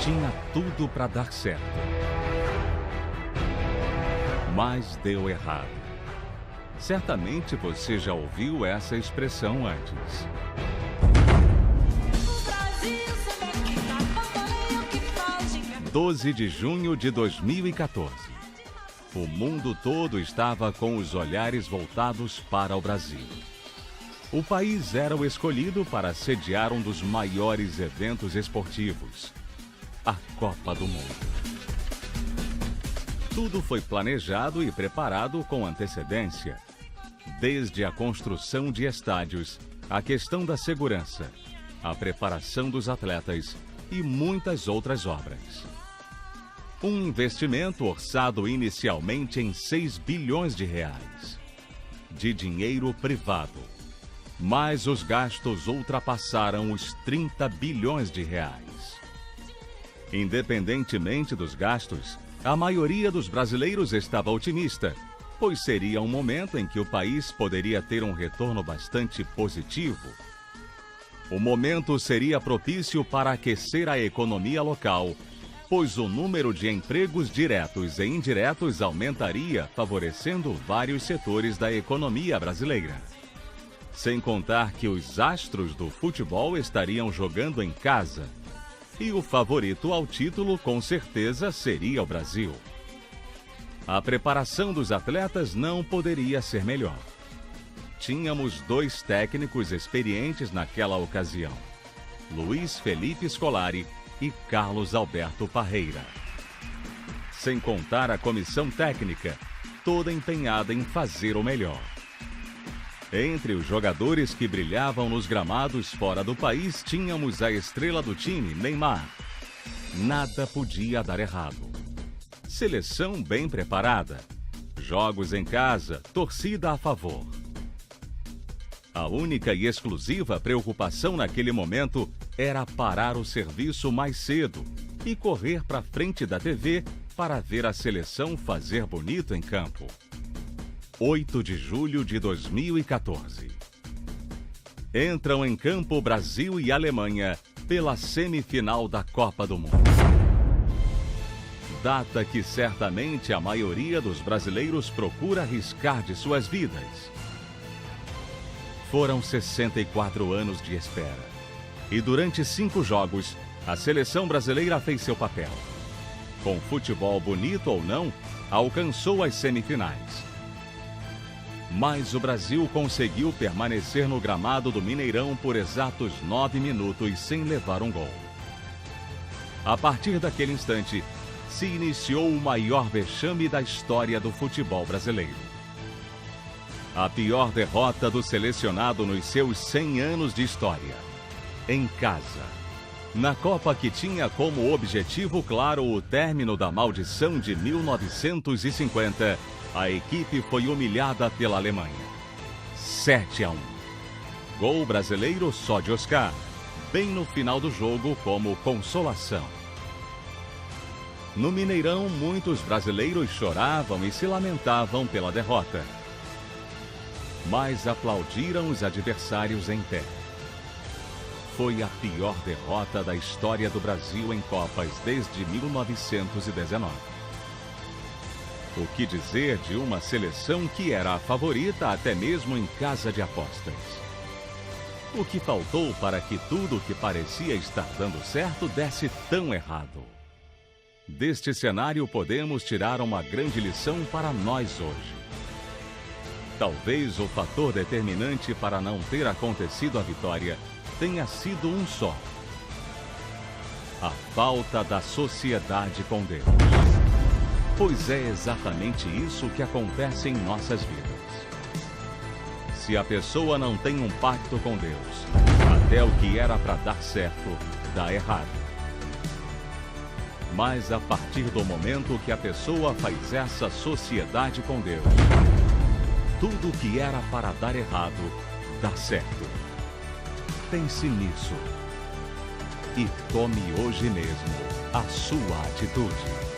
Tinha tudo para dar certo. Mas deu errado. Certamente você já ouviu essa expressão antes. 12 de junho de 2014. O mundo todo estava com os olhares voltados para o Brasil. O país era o escolhido para sediar um dos maiores eventos esportivos, a Copa do Mundo. Tudo foi planejado e preparado com antecedência, desde a construção de estádios, a questão da segurança, a preparação dos atletas e muitas outras obras. Um investimento orçado inicialmente em 6 bilhões de reais, de dinheiro privado, mas os gastos ultrapassaram os 30 bilhões de reais. Independentemente dos gastos, a maioria dos brasileiros estava otimista, pois seria um momento em que o país poderia ter um retorno bastante positivo. O momento seria propício para aquecer a economia local, pois o número de empregos diretos e indiretos aumentaria, favorecendo vários setores da economia brasileira. Sem contar que os astros do futebol estariam jogando em casa, e o favorito ao título com certeza seria o Brasil. A preparação dos atletas não poderia ser melhor. Tínhamos 2 técnicos experientes naquela ocasião, Luiz Felipe Scolari e Carlos Alberto Parreira. Sem contar a comissão técnica, toda empenhada em fazer o melhor. Entre os jogadores que brilhavam nos gramados fora do país, tínhamos a estrela do time, Neymar. Nada podia dar errado. Seleção bem preparada. Jogos em casa, torcida a favor. A única e exclusiva preocupação naquele momento era parar o serviço mais cedo e correr para frente da TV para ver a seleção fazer bonito em campo. 8 de julho de 2014. Entram em campo Brasil e Alemanha pela semifinal da Copa do Mundo. Data que certamente a maioria dos brasileiros procura arriscar de suas vidas. Foram 64 anos de espera. E durante 5 jogos, a seleção brasileira fez seu papel. Com futebol bonito ou não, alcançou as semifinais. Mas o Brasil conseguiu permanecer no gramado do Mineirão por exatos 9 minutos sem levar um gol. A partir daquele instante, se iniciou o maior vexame da história do futebol brasileiro. A pior derrota do selecionado nos seus 100 anos de história. Em casa. Na Copa que tinha como objetivo claro o término da maldição de 1950, a equipe foi humilhada pela Alemanha. 7-1. Gol brasileiro só de Oscar, bem no final do jogo como consolação. No Mineirão, muitos brasileiros choravam e se lamentavam pela derrota. Mas aplaudiram os adversários em pé. Foi a pior derrota da história do Brasil em Copas desde 1919. O que dizer de uma seleção que era a favorita até mesmo em casa de apostas? O que faltou para que tudo que parecia estar dando certo desse tão errado? Deste cenário podemos tirar uma grande lição para nós hoje. Talvez o fator determinante para não ter acontecido a vitória tenha sido um só: a falta da sociedade com Deus. Pois é exatamente isso que acontece em nossas vidas. Se a pessoa não tem um pacto com Deus, até o que era para dar certo, dá errado. Mas a partir do momento que a pessoa faz essa sociedade com Deus, tudo que era para dar errado, dá certo. Pense nisso e tome hoje mesmo a sua atitude.